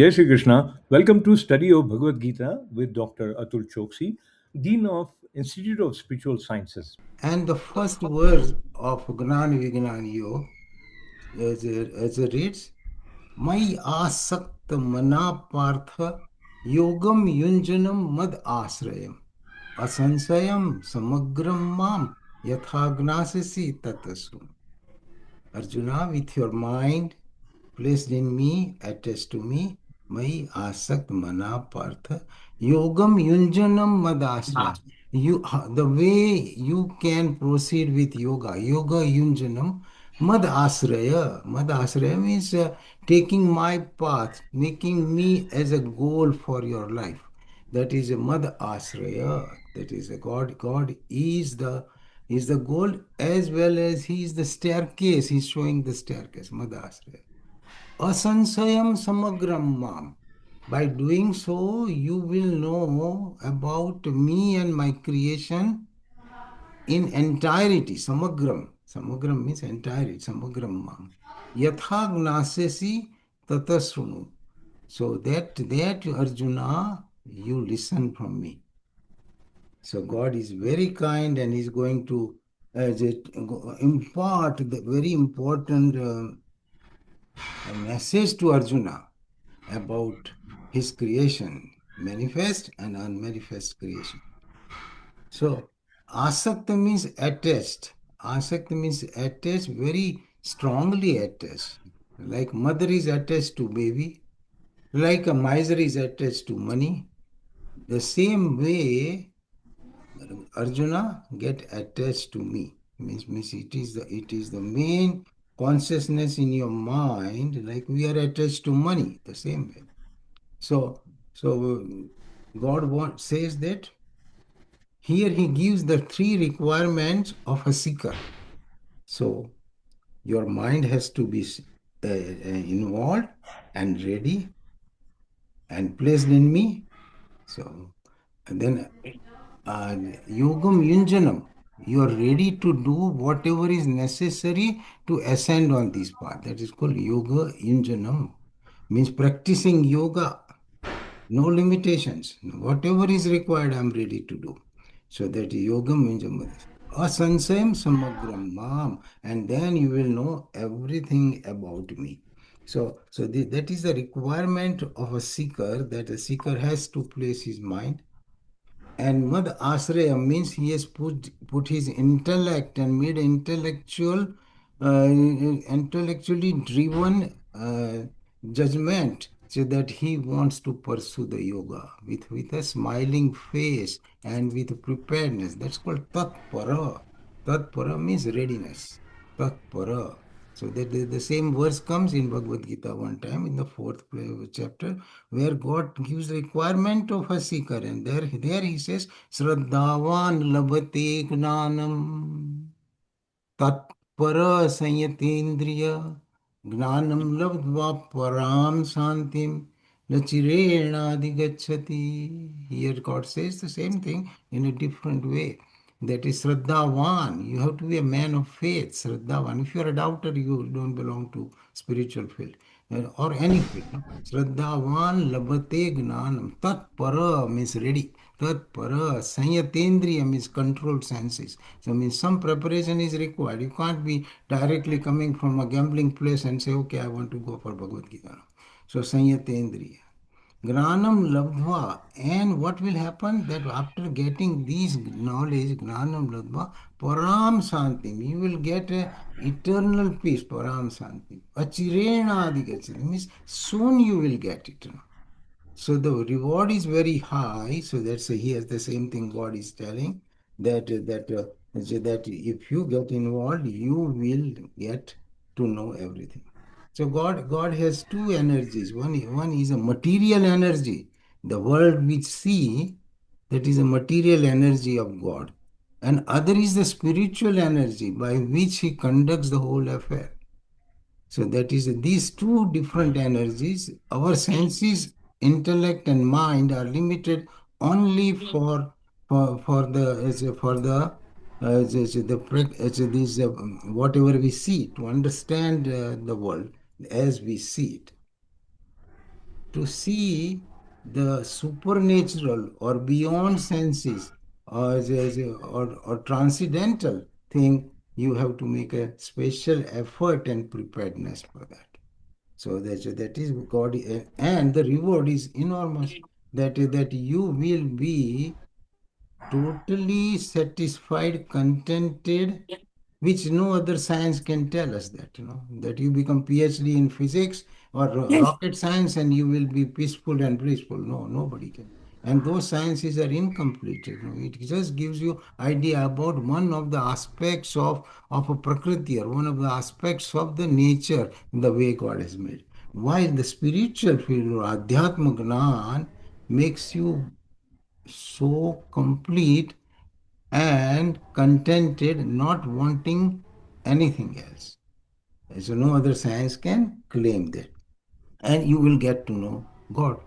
Jai Shri Krishna. Welcome to study of Bhagwad Gita with Dr. Atul Chokshi, Dean of Institute of Spiritual Sciences. And the first verse of Gnan Vignan Yo as it reads, Mai asakta mana partha yogam yunjanam mad asrayam asansayam samagram mam yathagnasasi tatasum. Arjuna, with your mind placed in me, attached to me, Mai asakt mana partha yogam yunjanam madasrayam. The way you can proceed with yoga yunjanam mad asraya means taking my path, making me as a goal for your life. That is a mad asraya. That is a God. God is the goal as well as he is the staircase. He's showing the staircase. Mad asraya. Asansayam samagram mam. By doing so, you will know about me and my creation in entirety. Samagram. Samagram means entirety. Samagram mam. Yatha gnasesi tatasrunu. So that Arjuna, you listen from me. So God is very kind and is going to impart the very important message to Arjuna about his creation, manifest and unmanifest creation. So, asakta means attached. Asakta means attached, very strongly attached. Like mother is attached to baby, like a miser is attached to money. The same way, Arjuna get attached to me. Means it is the main consciousness in your mind, like we are attached to money, the same way. So God says that here he gives the three requirements of a seeker. So your mind has to be involved and ready and placed in me. So and then yogam yunjanam, you are ready to do whatever is necessary to ascend on this path. That is called yoga yunjanam. Means practicing yoga. No limitations. Whatever is required, I'm ready to do. So that yoga means asansayam samagram mam, and then you will know everything about me. So that is the requirement of a seeker, that a seeker has to place his mind. And Mad Asraya means he has put his intellect and made intellectually driven judgment, so that he wants to pursue the yoga with a smiling face and with preparedness. That's called Tatpara. Tatpara means readiness. Tatpara. So that the same verse comes in Bhagwad Gita one time in the fourth chapter, where God gives the requirement of a seeker, and there he says, Shraddhavan labhate gnanam tatpara sanyatendriya gnanam labdva param santim nachirena adhigacchati. Here God says the same thing in a different way. That is Shraddhavan. You have to be a man of faith, Shraddhavan. If you are a doubter, you don't belong to spiritual field or any field. No? Shraddhavan labhate gnanam. Tat para means ready. Tat para sanyatendriya means controlled senses. So means some preparation is required. You can't be directly coming from a gambling place and say, okay, I want to go for Bhagavad Gita. So sanyatendriya. Gnanam labdhva. And what will happen? That after getting these knowledge, Gnanam labdhva, param santim, you will get a eternal peace, param santim. Achirena adhigachati, means soon you will get it. So the reward is very high. So that's here the same thing God is telling, that if you get involved, you will get to know everything. So God has two energies. One is a material energy, the world we see, that is a material energy of God, and other is the spiritual energy by which He conducts the whole affair. So that is these two different energies. Our senses, intellect and mind are limited only for the for the these whatever we see, to understand the world as we see it. to see the supernatural or beyond senses or transcendental thing, you have to make a special effort and preparedness for that. So that is God, and the reward is enormous. That you will be totally satisfied, contented, which no other science can tell us that, that you become PhD in physics or rocket science and you will be peaceful and blissful. No, nobody can. And those sciences are incomplete. It just gives you idea about one of the aspects of a prakriti, or one of the aspects of the nature, the way God has made. While the spiritual field or adhyatma gnan makes you so complete and contented, not wanting anything else. So no other science can claim that. And you will get to know God.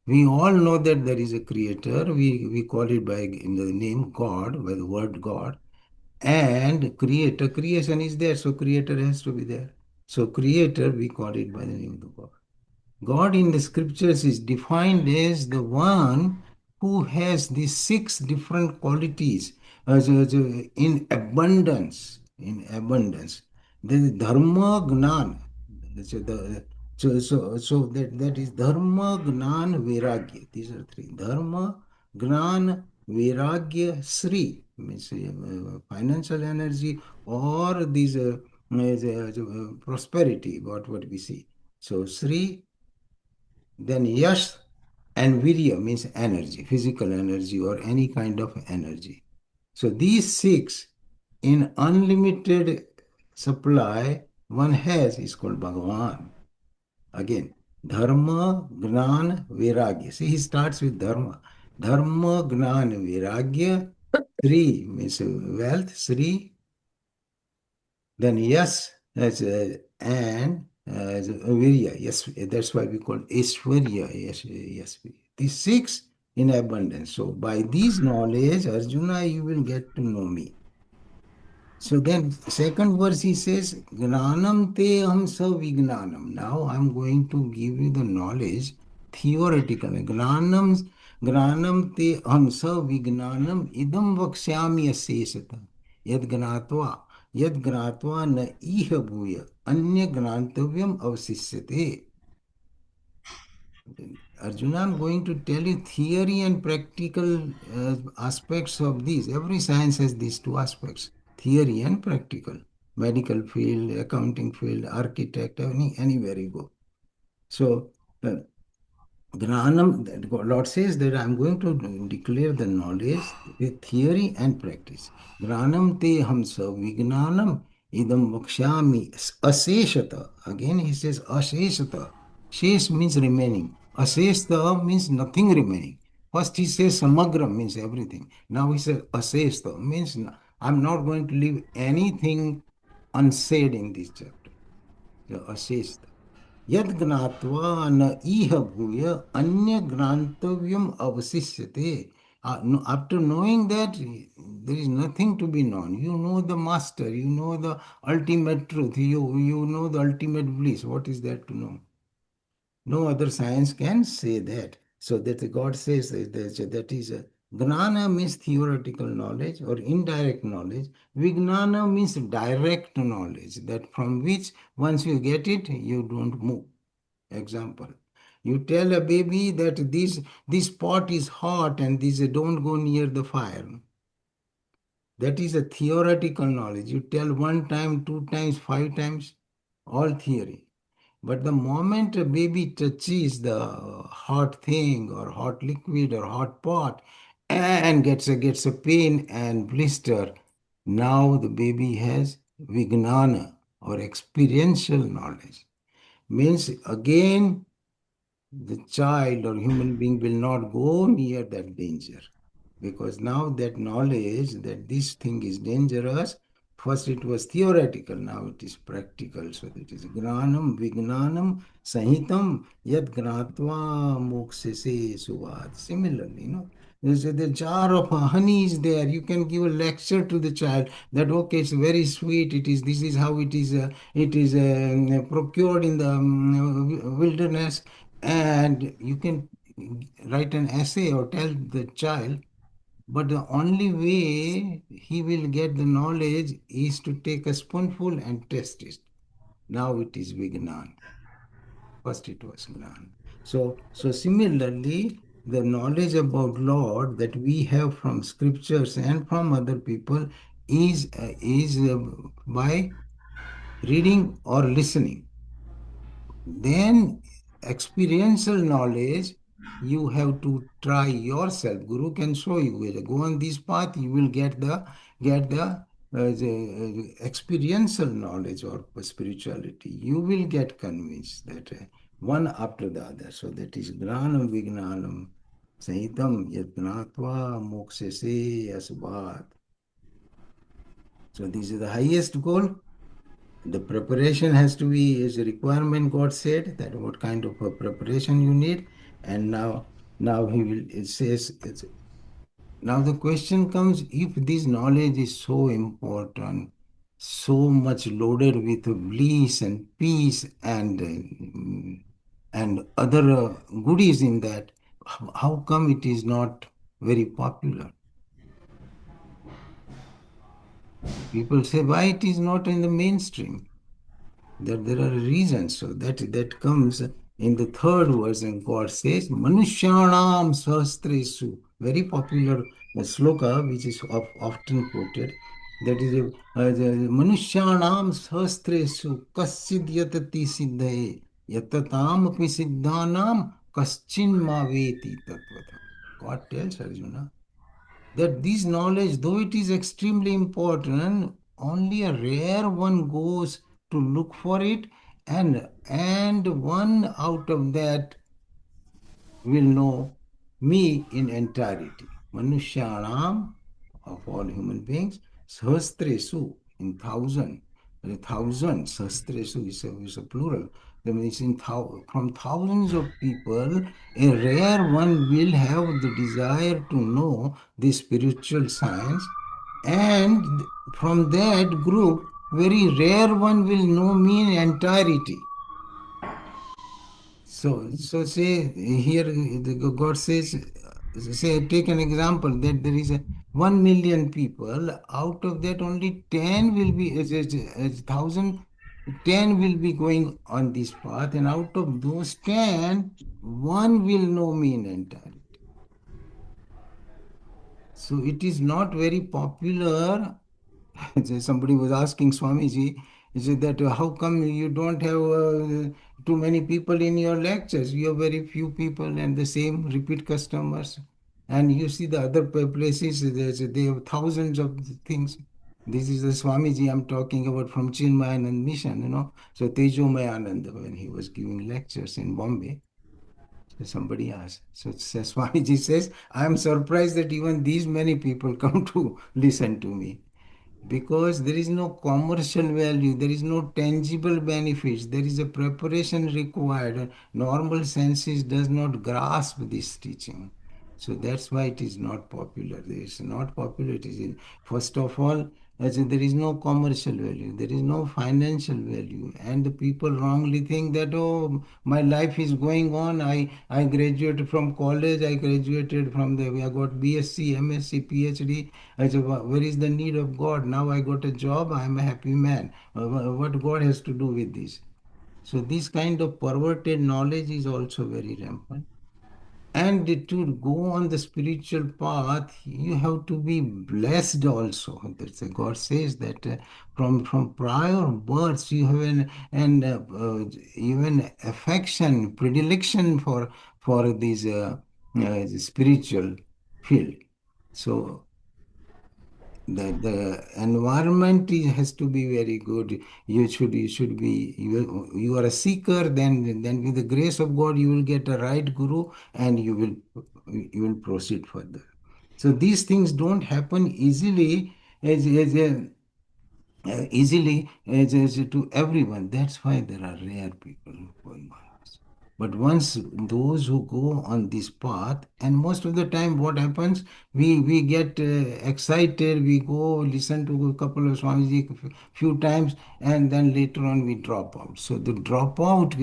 We all know that there is a creator. We call it by in the name God, by the word God. And creator, creation is there, so creator has to be there. So creator, we call it by the name of the God. God in the scriptures is defined as the one who has these six different qualities in abundance. In abundance. The dharma gnan. So, that is dharma gnan vairagya. These are three. Dharma, gnan, vairagya, sri. Means financial energy, or these prosperity, what we see. So Sri, then Yash, and Virya means energy, physical energy or any kind of energy. So these six in unlimited supply one has is called Bhagavan. Again, Dharma, Gnan, Vairagya. See, he starts with Dharma. Dharma, Gnan, Vairagya. Sri means wealth, Sri. Then yes, and virya. Yes, that's why we call Aishwarya. Yes, yes. These six in abundance. So by these knowledge, Arjuna, you will get to know me. So then second verse he says, Gnanam te ham sa vignanam. Now I'm going to give you the knowledge theoretical. Gnanam te ham sa vignanam idam vakshyami asesata. Yad gnatva. Yad gnatva na iha bhuya. Anya gnantavyam avasisyate. Arjuna, I'm going to tell you theory and practical aspects of these. Every science has these two aspects, theory and practical. Medical field, accounting field, architect, anywhere you go. So, uh, Gnanam, Lord says that I'm going to declare the knowledge with theory and practice. Gnanam te hamsa vignanam idam vakshami aseshata. Again, he says aseshata. Shesh means remaining. Aseshta means nothing remaining. First he says samagram means everything. Now he says aseshta means I'm not going to leave anything unsaid in this chapter. So aseshta. Yad gnatva na iha bhuya anya grantavyam avasisyate. After knowing that, there is nothing to be known. You know the master, you know the ultimate truth, you know the ultimate bliss. What is there to know? No other science can say that. So that God says that is a Gnana means theoretical knowledge or indirect knowledge. Vignana means direct knowledge, that from which once you get it, you don't move. Example, you tell a baby that this pot is hot and this don't go near the fire. That is a theoretical knowledge. You tell one time, two times, five times, all theory. But the moment a baby touches the hot thing or hot liquid or hot pot and gets a pain and blister, now the baby has vignana or experiential knowledge. Means again the child or human being will not go near that danger, because now that knowledge that this thing is dangerous, first it was theoretical, now it is practical. So that is gnanam vignanam sahitam yad gnatva mokshase suvad. Similarly, there's the jar of honey is there. You can give a lecture to the child that okay, it's very sweet. This is how it is procured in the wilderness. and you can write an essay or tell the child, but the only way he will get the knowledge is to take a spoonful and test it. Now it is Vignan. First it was Gnan. So similarly, the knowledge about Lord that we have from scriptures and from other people is by reading or listening. Then experiential knowledge, you have to try yourself. Guru can show you. Will go on this path, you will get the experiential knowledge or spirituality. You will get convinced that one after the other. So that is Gnanam Vignanam Sahitam Yatnatva Mokshese Asvat. So this is the highest goal. The preparation has to be is a requirement. God said that what kind of a preparation you need, and now he will. It says it's now the question comes: if this knowledge is so important, so much loaded with bliss and peace and other goodies in that, how come it is not very popular? People say why it is not in the mainstream. There are reasons. So that comes in the third verse, and God says, Manushyanam Sahastresu, very popular sloka, which is often quoted. That is the Manushyanam Sahastresu Kasid Yatati Siddhaye Yatatam Api Siddhanam Kaschin Maveti Tatvata. God tells Arjuna that this knowledge, though it is extremely important, only a rare one goes to look for it, and one out of that will know me in entirety. Manushyanam, of all human beings, sahastresu, in thousand. A thousand, sahastresu is a plural. That means from thousands of people, a rare one will have the desire to know the spiritual science, and from that group, very rare one will know me in entirety. So say here God says, say take an example that there is a 1 million people. Out of that, only 10 will be as thousand. 10 will be going on this path, and out of those 10, one will know me in entirety. So it is not very popular. Somebody was asking Swamiji, is it that how come you don't have too many people in your lectures? You have very few people and the same repeat customers. And you see the other places, they have thousands of things. This is the Swamiji I'm talking about from Chinmayanand Mission, So Tejomayanand, when he was giving lectures in Bombay, so somebody asked. So Swamiji says, I'm surprised that even these many people come to listen to me, because there is no commercial value, there is no tangible benefits, there is a preparation required. Normal senses does not grasp this teaching. So that's why it is not popular. It's not popular. It is first of all, as in, there is no commercial value, there is no financial value, and the people wrongly think that, oh, my life is going on. I graduated from college, I graduated from the, I got BSc, MSc, PhD. I said, where is the need of God? Now I got a job, I am a happy man. What God has to do with this? So this kind of perverted knowledge is also very rampant. And to go on the spiritual path, you have to be blessed also. That's God says that from prior births you have an even affection, predilection for this spiritual field. So the environment has to be very good. You should be, you are a seeker, then with the grace of God you will get a right guru, and you will proceed further. So these things don't happen easily, as to everyone. That's why there are rare people going on this. But once those who go on this path, and most of the time, what happens, we get excited, we go listen to a couple of Swamiji few times, and then later on we drop out. So the dropout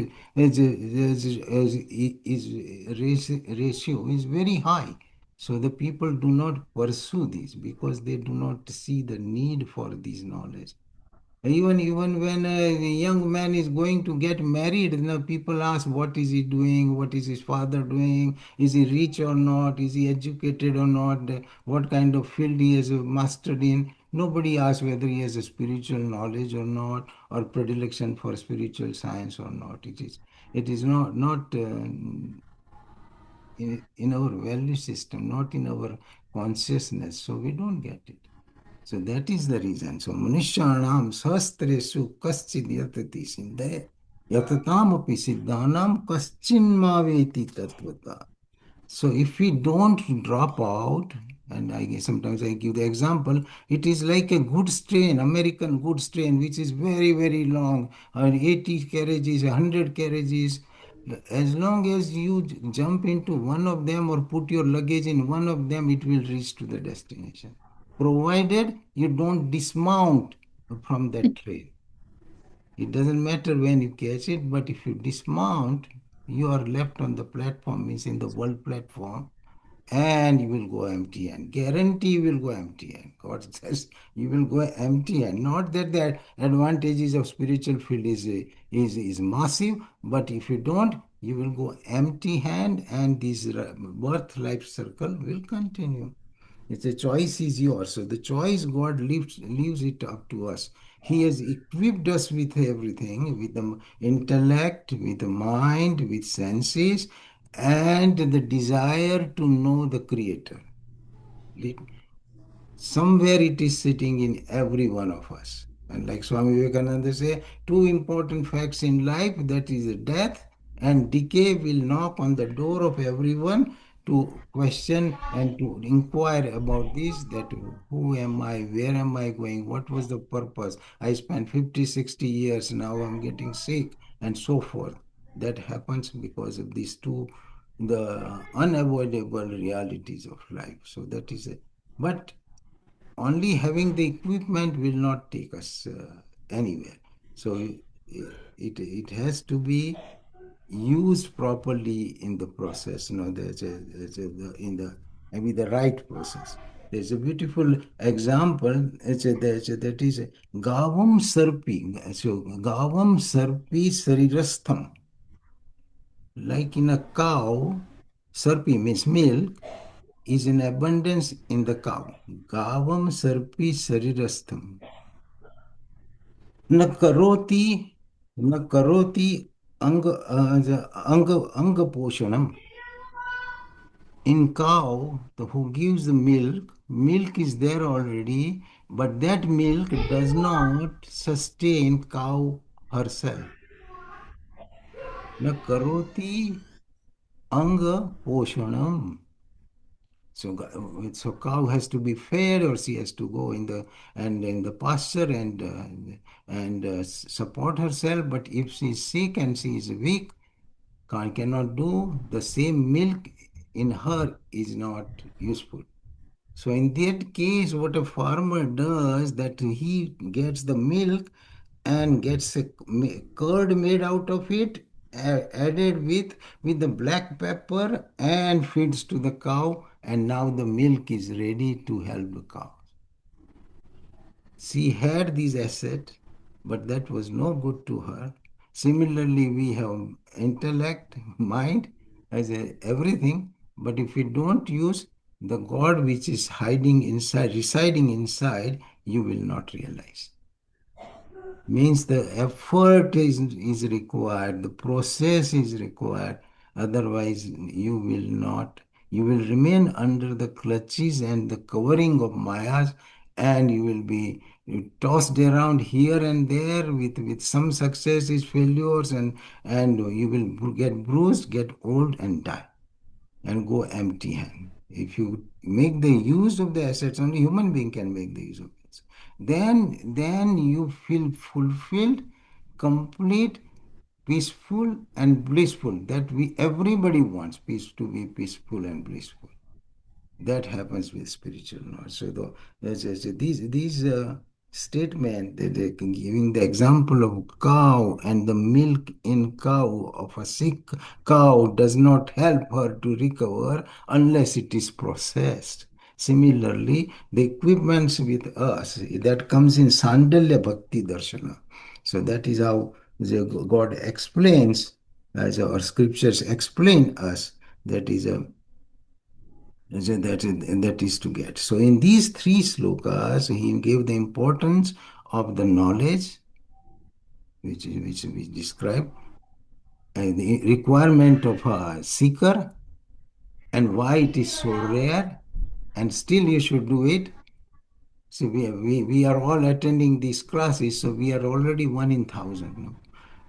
ratio is very high. So the people do not pursue this because they do not see the need for this knowledge. Even when a young man is going to get married, people ask, what is he doing? What is his father doing? Is he rich or not? Is he educated or not? What kind of field he has mastered in? Nobody asks whether he has a spiritual knowledge or not, or predilection for spiritual science or not. It is not in our value system, not in our consciousness. So we don't get it. So that is the reason. So Manushyanam sahastresu kaschid yatati sindhe yatatamopi siddhanam kaschinmaveti tatvata. So if we don't drop out, and I guess sometimes I give the example, it is like a goods train, American goods train, which is very, very long, 80 carriages, 100 carriages. As long as you jump into one of them or put your luggage in one of them, it will reach to the destination, provided you don't dismount from that train. It doesn't matter when you catch it, but if you dismount, you are left on the platform, means in the world platform, and you will go empty hand. Guarantee you will go empty hand. God says you will go empty hand. Not that the advantages of spiritual field is massive, but if you don't, you will go empty hand, and this birth life circle will continue. It's a choice is yours. So the choice God leaves it up to us. He has equipped us with everything, with the intellect, with the mind, with senses, and the desire to know the Creator. Somewhere it is sitting in every one of us. And like Swami Vivekananda say, two important facts in life, that is death and decay, will knock on the door of everyone to question and to inquire about this, that who am I, where am I going, what was the purpose? I spent 50, 60 years, now I'm getting sick, and so forth. That happens because of these two, the unavoidable realities of life. So that is it. But only having the equipment will not take us anywhere. So it has to be used properly in the process. In the maybe the right process. There's a beautiful example. That is gavam sarpi. So gavam sarpi sarirastham. Like in a cow, sarpi means milk is in abundance in the cow. Gavam sarpi sarirastham. न करोति न करोति अंग poshanam. In cow, who gives the milk is there already, but that milk does not sustain cow herself. न करोति अंग poshanam. So cow has to be fed, or she has to go in the pasture and support herself. But if she is sick and she is weak, cannot do, the same milk in her is not useful. So in that case, what a farmer does, that he gets the milk and gets a curd made out of it, added with the black pepper, and feeds to the cow, and now the milk is ready to help the cow. She had this asset, but that was no good to her. Similarly, we have intellect, mind, as everything, but if we don't use the God which is hiding inside, residing inside, you will not realize. Means the effort is required, the process is required. Otherwise, you will remain under the clutches and the covering of Mayas, and you will be tossed around here and there with some successes, failures, and you will get bruised, get old, and die and go empty hand. If you make the use of the assets, only human being can make the use of it. Then you feel fulfilled, complete, peaceful and blissful, that we everybody wants peace, to be peaceful and blissful. That happens with spiritual knowledge. So these statement that they can giving the example of cow, and the milk in cow of a sick cow does not help her to recover unless it is processed. Similarly, the equipments with us, that comes in Sandalya Bhakti Darshana. So that is how God explains, as our scriptures explain us, that is a that is to get. So in these three slokas, he gave the importance of the knowledge, which we described, and the requirement of a seeker, and why it is so rare, and still you should do it. See, we are all attending these classes, so we are already one in thousand. No?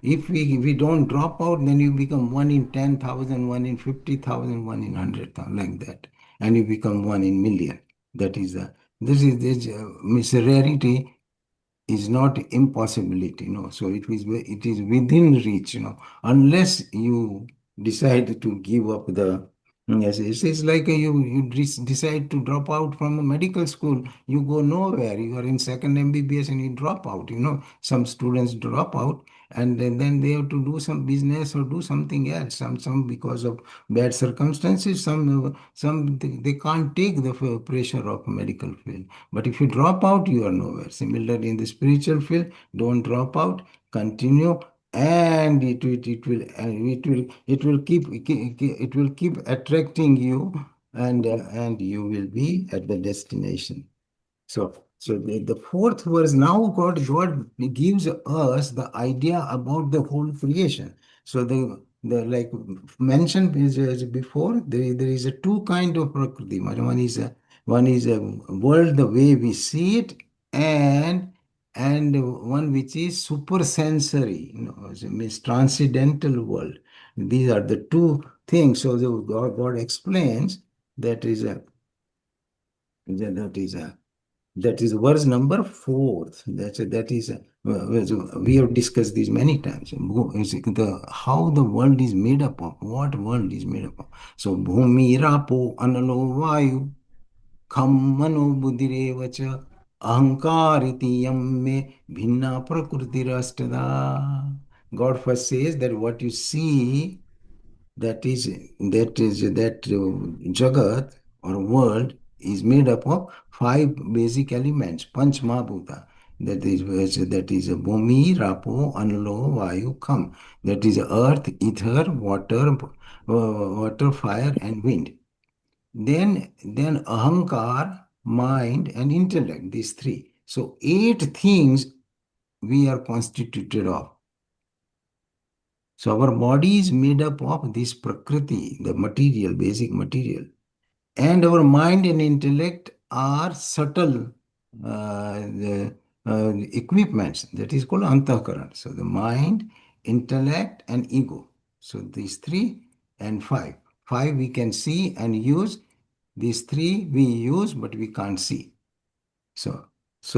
If we don't drop out, then you become one in 10,000, one in 50,000, one in 100,000, like that, and you become one in million. That is this rarity is not impossibility, so it is within reach, unless you decide to give up the. Yes, it's like you decide to drop out from a medical school. You go nowhere. You are in second MBBS and you drop out. Some students drop out, and then they have to do some business or do something else. Some because of bad circumstances. They can't take the pressure of medical field. But if you drop out, you are nowhere. Similarly, in the spiritual field, don't drop out. Continue, and it will keep attracting you, and you will be at the destination. So the fourth verse, now God gives us the idea about the whole creation. So the like mentioned is before, there is a two kind of prakriti. One is a world the way we see it, and one which is super sensory, it means transcendental world. These are the two things. So God explains that is a that is a that is verse number fourth. We have discussed this many times. How the world is made up of, what world is made up of. So bhumi rapo analo vayu kham mano buddhirevacha ahankar iti yam me bhinna prakriti rastada. God first says that what you see, that jagat or world is made up of five basic elements, panch mahabhuta. That is a bhumi, rapo, anlo, vayu, kham. That is earth, ether, water, fire, and wind. Then ahankar, mind, and intellect. These three. So eight things we are constituted of. So our body is made up of this prakriti, the material, basic material. And our mind and intellect are subtle equipments. That is called antahkaran. So the mind, intellect, and ego. So these three and five. Five we can see and use. These three we use, but we can't see. So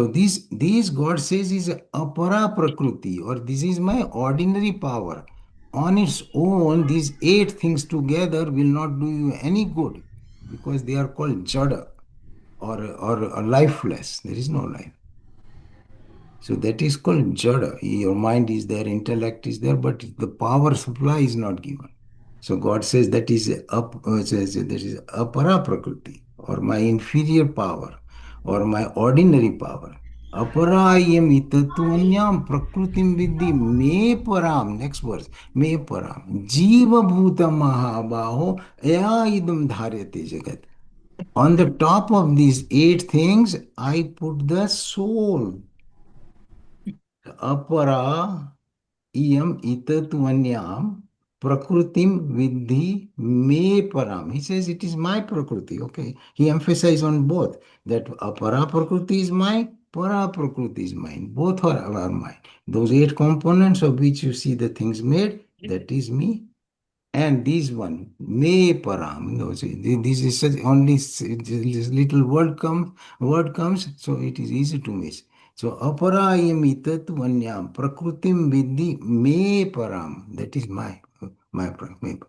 these God says is apara prakriti, or this is my ordinary power. On its own, these eight things together will not do you any good, because they are called jada, or lifeless. There is no life. So that is called jada. Your mind is there, intellect is there, but the power supply is not given. So God says that is apara prakriti, or my inferior power, or my ordinary power. Aparayam itatvanyam prakritim vidhi me param. Next verse. Me param. Jiva bhuta mahabaho aya idam dharyate jagat. On the top of these eight things, I put the soul. Apara iyam itatvanyam prakritim vidhi me param. He says it is my prakriti. Okay. He emphasized on both, that apara prakriti is mine, para prakriti is mine. Both are mine. Those eight components of which you see the things made, that is me. And this one, me param. This is only this little word comes, so it is easy to miss. So aparayam itatvanyam prakritim vidhi me param. That is my param.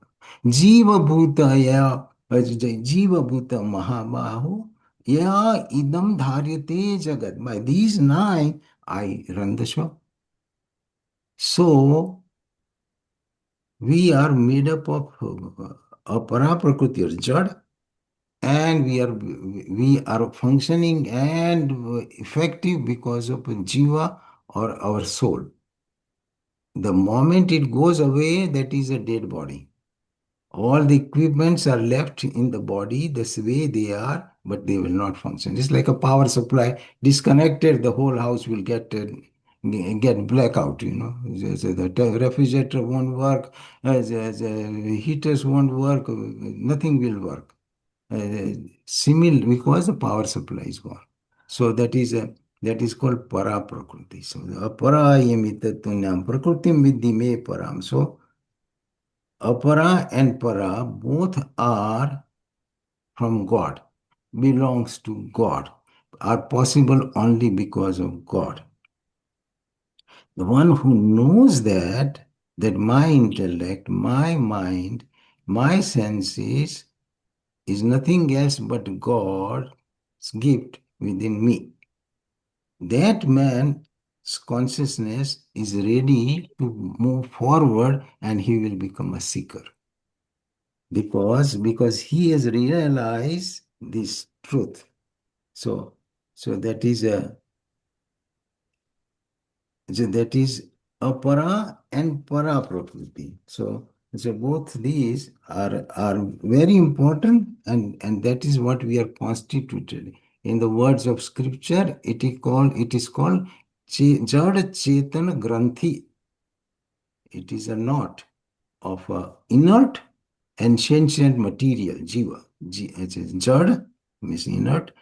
Jiva bhutaya jiva bhuta mahabahu ya idam dharyate jagat. By these nine I run the show. So we are made up of apara prakriti or jad, and we are functioning and effective because of jiva or our soul. The moment it goes away, that is a dead body. All the equipments are left in the body this way they are, but they will not function. It's like a power supply disconnected, the whole house will get blackout. The refrigerator won't work, the heaters won't work, nothing will work. Because the power supply is gone. So that is called para prakriti. So the apara yamitatunam prakritim vidhi me param. So apara and para both are from God, belongs to God, are possible only because of God. The one who knows that my intellect, my mind, my senses is nothing else but God's gift within me. That man's consciousness is ready to move forward and he will become a seeker. Because he has realized this truth. So so that is a so that is apara and para prakriti. So both these are very important, and that is what we are constituted. In the words of scripture, it is called jada chetana granthi. It is a knot of inert and sentient material, jiva. It is jad means inert,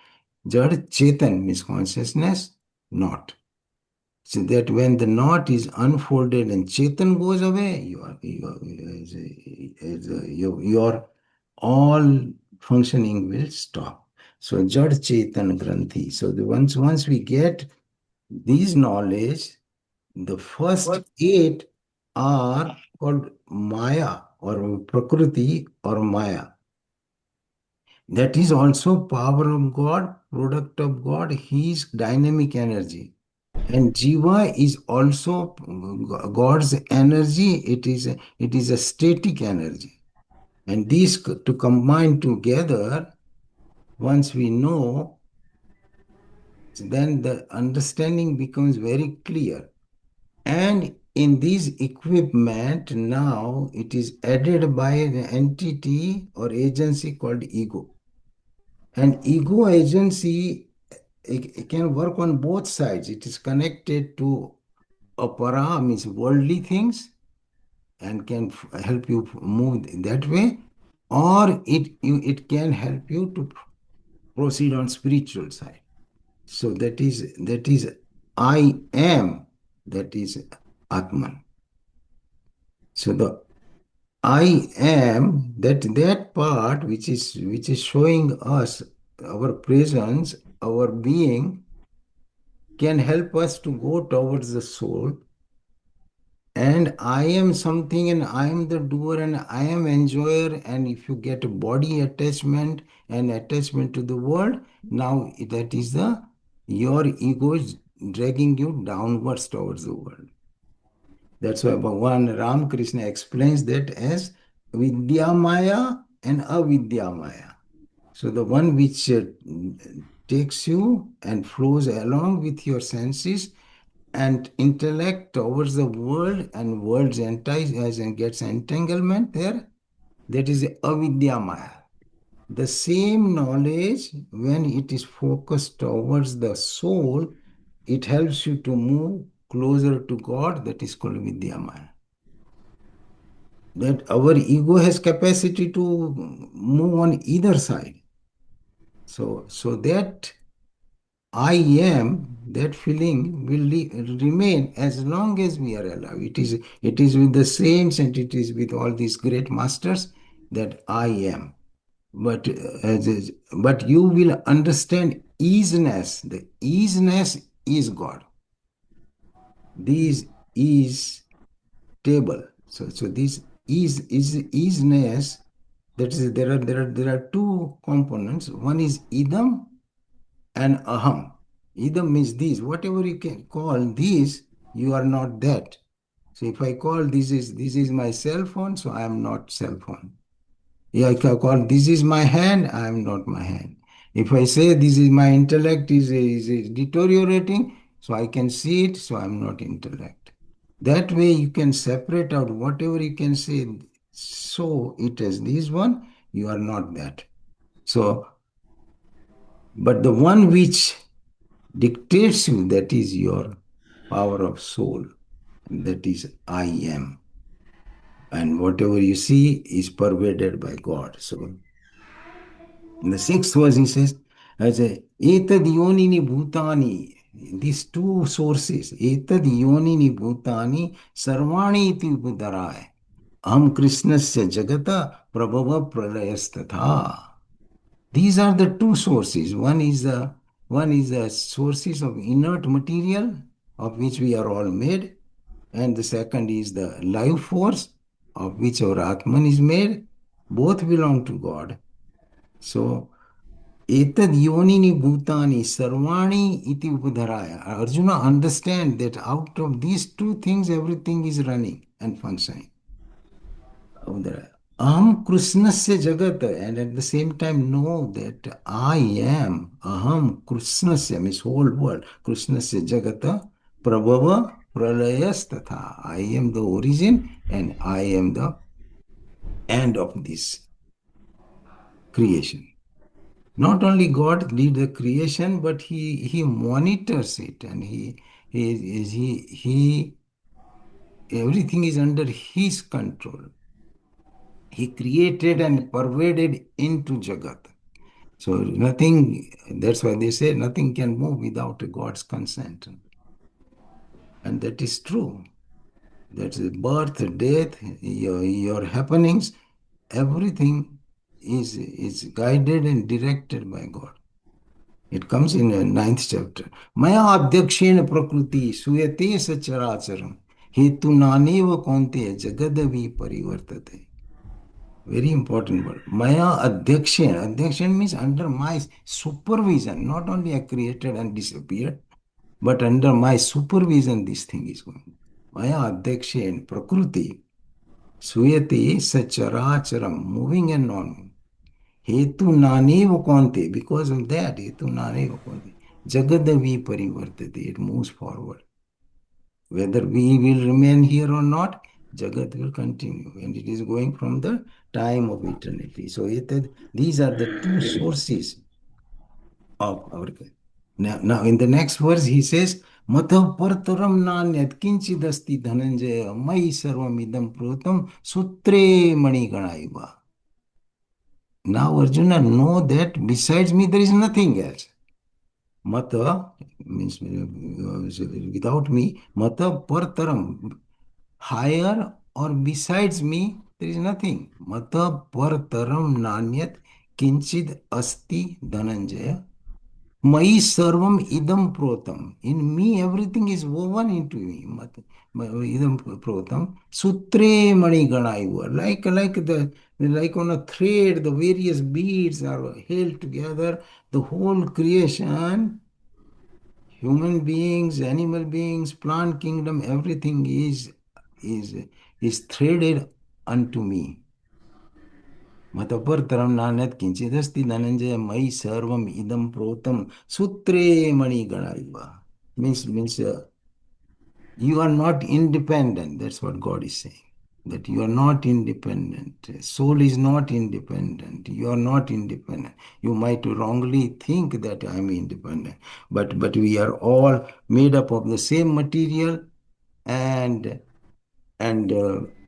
jad chetan means consciousness, knot. So that when the knot is unfolded and chetan goes away, your all functioning will stop. So jad chetan granthi. So once we get these knowledge, the first eight are called Maya or Prakriti or Maya. That is also power of God, product of God, His dynamic energy. And Jiva is also God's energy. It is a static energy. And these to combine together, once we know, then the understanding becomes very clear. And in this equipment, now it is added by an entity or agency called ego. And ego agency, it can work on both sides. It is connected to apara, means worldly things, and can help you move that way, or it can help you to proceed on spiritual side. So that is I am, that is Atman. So the I am, that part which is showing us our presence, our being, can help us to go towards the soul. And I am something, and I am the doer, and I am enjoyer. And if you get a body attachment and attachment to the world, now that is your ego is dragging you downwards towards the world. That's why Bhagwan Ramakrishna explains that as Vidya Maya and Avidya Maya. So the one which takes you and flows along with your senses and intellect towards the world, and world's entice and gets entanglement there, that is Avidya Maya. The same knowledge, when it is focused towards the soul, it helps you to move closer to God. That is called Vidya Maya. That our ego has capacity to move on either side. So that I am, that feeling will remain as long as we are alive. It is with the saints and it is with all these great masters that I am. But but you will understand easiness. The easiness is God. This is table. So this isness. That is, there are two components. One is idam and aham. Idam means this. Whatever you can call this, you are not that. So if I call this is my cell phone, so I am not cell phone. Yeah, if I call this is my hand, I am not my hand. If I say this is my intellect is deteriorating, so I can see it, so I am not intellect. That way you can separate out whatever you can say, so it is this one, you are not that. So, but the one which dictates you, that is your power of soul, that is I am. And whatever you see is pervaded by God. So in the sixth verse, he says, as a etad yonini bhutani, these two sources, etad yonini bhutani, sarvani iti upadaraya. Am Krishnasya jagata prabhava pralayasthatha. These are the two sources. One is the sources of inert material of which we are all made, and the second is the life force of which our Atman is made. Both belong to God. So etad yonini bhutani sarvani iti upadharaya. Arjuna understand that out of these two things everything is running and functioning. Aham Krishnasya Jagat, and at the same time know that I am Aham Krishnasya, means whole world, Krishnasya Jagata, Prabhava Pralayas Tatha. I am the origin and I am the end of this creation. Not only God did the creation, but he monitors it, and he everything is under his control. He created and pervaded into Jagat. So nothing, that's why they say nothing can move without God's consent. And that is true. That's birth, death, your happenings, everything is guided and directed by God. It comes in the ninth chapter. Maya adhyakshena prakriti suyate sacharacharam hetu naneva konte jagadavi parivartate. Very important word. Maya adhyakshen. Adhyakshen means under my supervision. Not only I created and disappeared, but under my supervision this thing is going. Maya adhyakshen prakruti suyate sacharacharam, moving and non-moving. Hetu nanev konte. Because of that, hetu nanev konte. Jagadavi parivartate. It moves forward. Whether we will remain here or not, Jagat will continue, and it is going from the time of eternity. So these are the two sources of our. Now in the next verse, he says, Matav partaram nanyat kinchidasti dhananjaya mai sarvam idam protam sutre mani ganaiva. Now Arjuna, know that besides me there is nothing else. Mata means without me, mata partaram, higher or besides me, there is nothing. Mata partaram nanyat kinchid asti dhananjaya. Mai sarvam idam protam. In me, everything is woven into me. Idam protam. Sutre mani ganaiva. Like on a thread, the various beads are held together. The whole creation, human beings, animal beings, plant kingdom, everything is is threaded unto me. Matapartaram nanat kinchidasti dhananjaya mai sarvam idam protam sutre mani ganaiva. Means you are not independent. That's what God is saying. That you are not independent. Soul is not independent. You are not independent. You might wrongly think that I am independent, but we are all made up of the same material, and and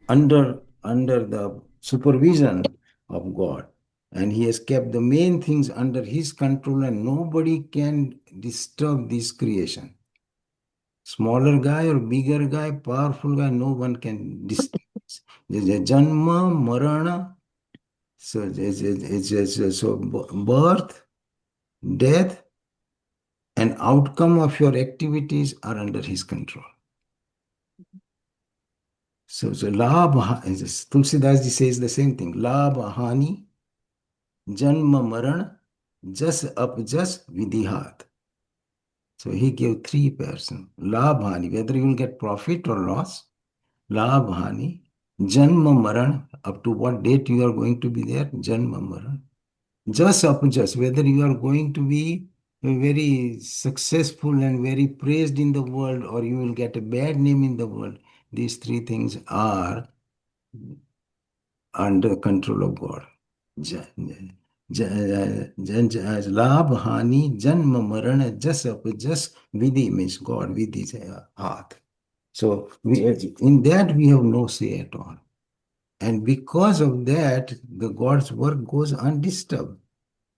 under the supervision of God. And He has kept the main things under His control, and nobody can disturb this creation. Smaller guy or bigger guy, powerful guy, no one can disturb. There's a janma, marana, so birth, death, and outcome of your activities are under his control. So labha, Tulsidas ji says the same thing. Labha hani, janma maran, jas apjas vidhihat. So he gave three persons. Labhani, whether you will get profit or loss. Labhani, janma maran, up to what date you are going to be there. Janma maran. Jas apjas, whether you are going to be very successful and very praised in the world or you will get a bad name in the world. These three things are under control of God. Labh, Hani, Janma, Marana, Jas, Jas, Vidhi means God, Vidhi is Hath. So in that we have no say at all. And because of that, the God's work goes undisturbed.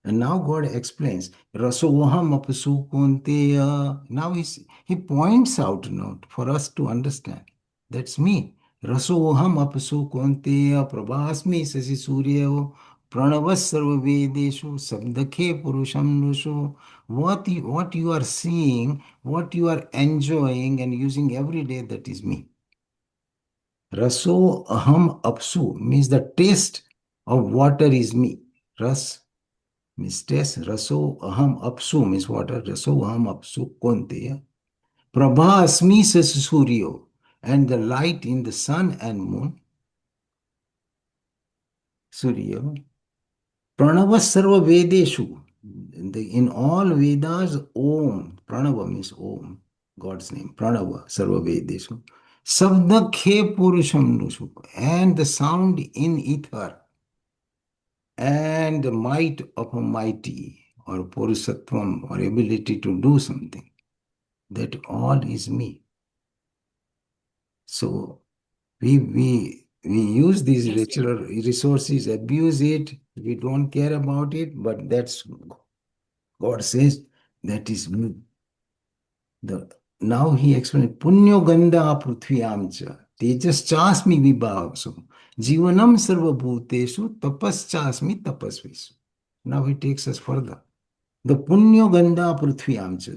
And now God explains, Rasoham apasu kunteya. Now he points out now for us to understand. That's me. Rasoham apasu kunteya prabhasmi sasi suryo pranavas sarva vedeshu sabdakhe purusham nushu. What you are seeing, what you are enjoying and using every day, that is me. Raso aham apsu means the taste of water is me. Ras means taste. Raso aham apsu means water. Raso aham apsu konteya. Prabha asmi suryo, and the light in the sun and moon. Suryo. Pranava sarva vedeshu. In all Vedas, Om. Pranava means Om, God's name. Pranava sarva vedeshu. Sabdakhe purusham nushu. And the sound in ether. And the might of a mighty or purusatvam or ability to do something. That all is me. So we use these natural resources, abuse it, we don't care about it, but that's God says that is me. Now he explained punyo gandha prithvyam cha tejas chasmi vibhavsu jivanam sarva bhuteshu tapas chasmi tapasvisu. Now he takes us further. The punyo gandha prithvyam cha,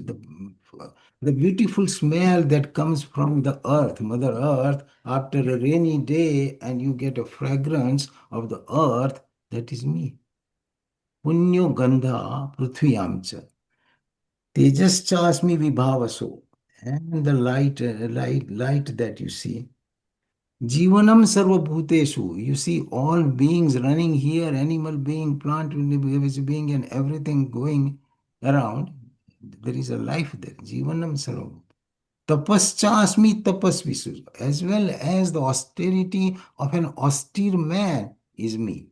the beautiful smell that comes from the earth, Mother Earth, after a rainy day, and you get a fragrance of the earth, that is me. Punyo gandha prithvyam cha. Tejas chasmi vibhavaso. And the light that you see. Jivanam sarva bhuteshu. You see all beings running here, animal being, plant being, and everything going around. There is a life there. Jivanam sarva. Tapaschasmi tapasvisu. As well as the austerity of an austere man is me.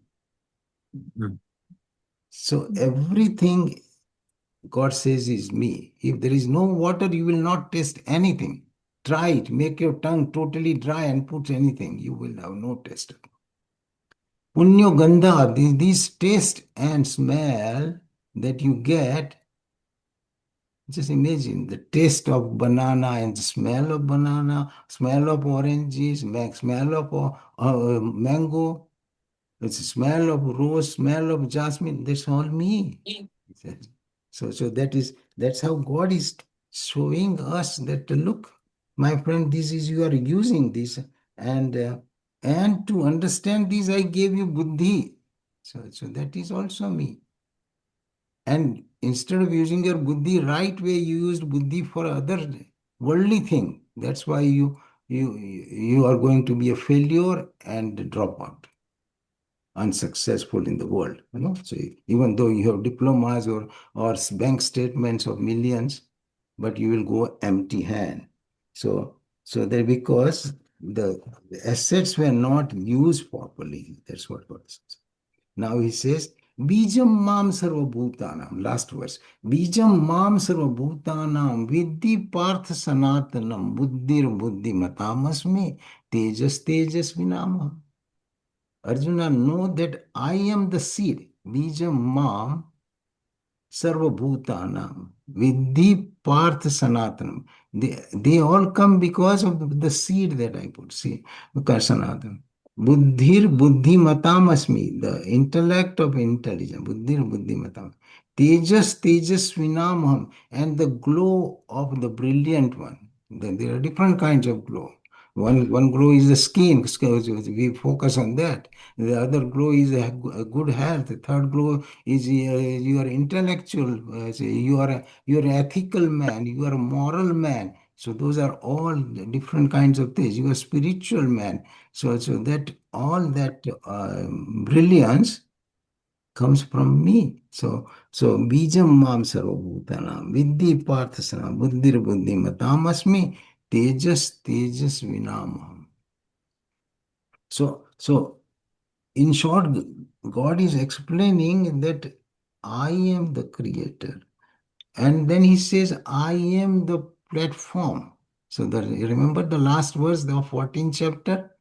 Mm. So everything God says is me. If there is no water, you will not taste anything. Try it. Make your tongue totally dry and put anything. You will have no taste. Punyo gandha, these taste and smell that you get, just imagine the taste of banana and the smell of banana, smell of oranges, smell of mango, the smell of rose, smell of jasmine. That's all me. So that's how God is showing us that look, my friend, this is you are using this, and to understand this, I gave you buddhi. So that is also me. And instead of using your buddhi right way, you used buddhi for other worldly thing. That's why you are going to be a failure and drop out, unsuccessful in the world. So even though you have diplomas or bank statements of millions, but you will go empty hand. So that because the assets were not used properly. That's what God says. Now he says, Bijam mam sarva bhutanam. Last verse. Bijam mam sarva bhutanam vidhi partha sanatanam buddhir buddhi matamasme tejas tejas vinama. Arjuna, know that I am the seed. Bijam mam sarva bhutanam vidhi partha sanatanam. They all come because of the seed that I put. See, because Sanatan. Buddhir buddhimatam asmi, the intellect of intelligence. Buddhir buddhimatam. Tejas tejasvinamham, and the glow of the brilliant one. There are different kinds of glow. One glow is the skin, we focus on that. The other glow is a good health. The third glow is your intellectual, you are an ethical man, you are a moral man. So those are all the different kinds of things. You are a spiritual man. So that all that brilliance comes from me. So bijam mam sarvabhutanam viddhi parthasana buddhir buddhimatam asmi tejas vinamam. So in short, God is explaining that I am the creator. And then he says, I am the platform. So remember the last verse of 14th chapter?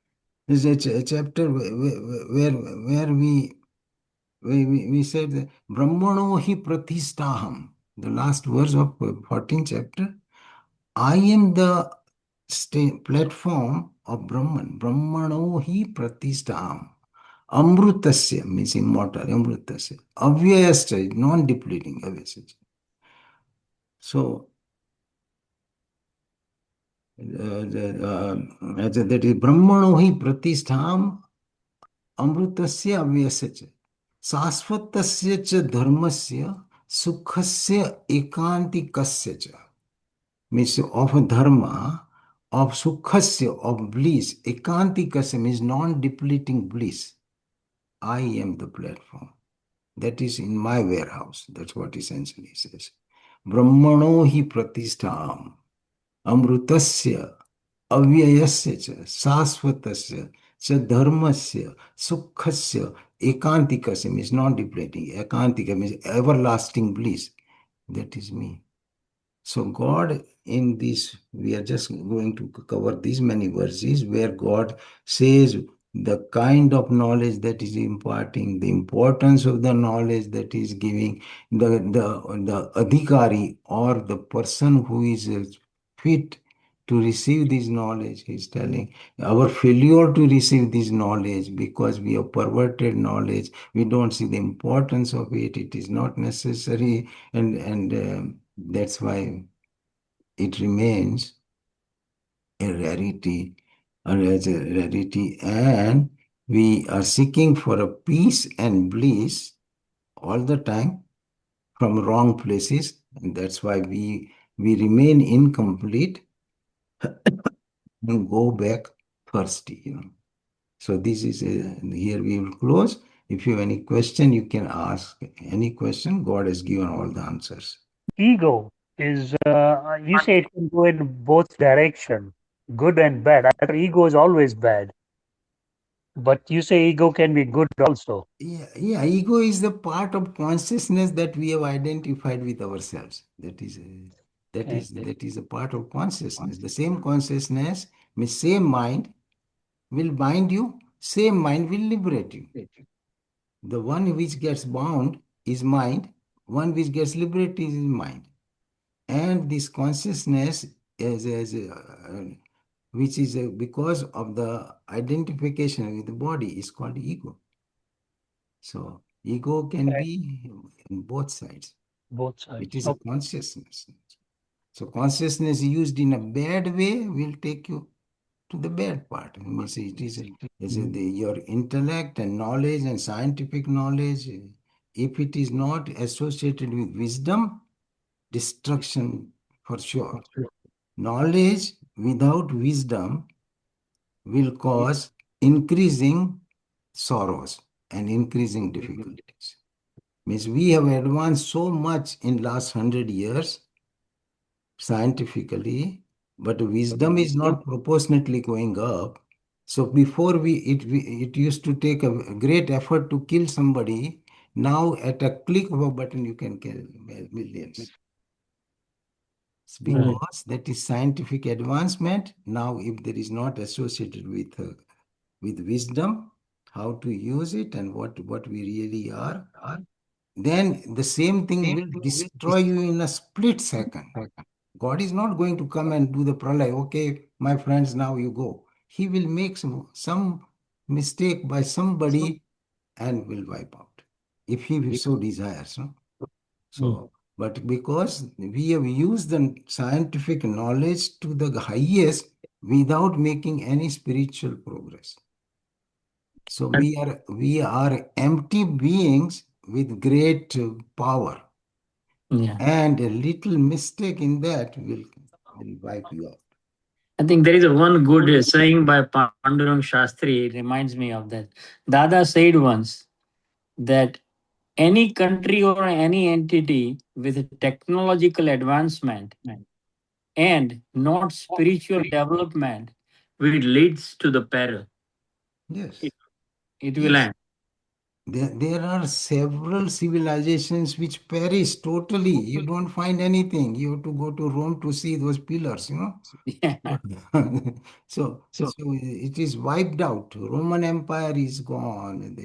This is a chapter where we said that Brahmano hi pratistaham, the last verse of 14th chapter. I am the platform of Brahman. Brahmano hi pratistaham. Amrutasya means immortal, Amrutasya. Avyayasya, non-depleting, avyasya. So that is Brahmano hi pratistham Amrutasya avyasya च शाश्वतस्य च धर्मस्य सुखस्य एकांतिकस्य च means of dharma, of sukhasya, of bliss. Ekantikasya means non-depleting bliss. I am the platform. That is in my warehouse. That's what essentially says. Brahmano hi pratistham amrutasya avyayasya cha sasvatasya cha dharmasya sukhasya ekantikasya means non-depleting. Ekantika means everlasting bliss. That is me. So God in this, we are just going to cover these many verses where God says the kind of knowledge that is imparting, the importance of the knowledge that is giving, the adhikari or the person who is fit to receive this knowledge. He's telling our failure to receive this knowledge because we have perverted knowledge. We don't see the importance of it. It is not necessary, and that's why it remains a rarity, as a rarity, and we are seeking for a peace and bliss all the time from wrong places, and that's why we remain incomplete and go back thirsty. So this is here we will close. If you have any question, you can ask any question. God has given all the answers. Ego is, you say it can go in both direction, good and bad. I thought ego is always bad, but you say ego can be good also. Yeah, ego is the part of consciousness that we have identified with ourselves. That is a part of consciousness. The same consciousness, means same mind will bind you, same mind will liberate you. The one which gets bound is mind, one which gets liberated is mind. And this consciousness which is because of the identification with the body is called ego. So ego can Right. be in both sides. Both It sides. is a Okay. consciousness. So consciousness used in a bad way will take you to the bad part. It means it is your intellect and knowledge and scientific knowledge. If it is not associated with wisdom, destruction for sure. Knowledge without wisdom will cause increasing sorrows and increasing difficulties. Means we have advanced so much in last 100 years scientifically, but wisdom is not proportionately going up. So before it used to take a great effort to kill somebody. Now at a click of a button you can kill millions. It's Right. because that is scientific advancement. Now if there is not associated with wisdom, how to use it and what we really are, then the same thing will destroy you in a split second. God is not going to come and do the pralay. Okay, my friends, now you go. He will make some mistake by somebody and will wipe out if he so desires. No? So, but because we have used the scientific knowledge to the highest without making any spiritual progress. So And we are empty beings with great power, yeah, and a little mistake in that will wipe you out. I think there is a one good saying by Pandurang Shastri reminds me of that. Dada said once that any country or any entity with technological advancement and not spiritual development will leads to the peril. Yes, It, it will yes. end. There are several civilizations which perish totally. You don't find anything. You have to go to Rome to see those pillars, you know. Yeah. So it is wiped out. Roman Empire is gone. That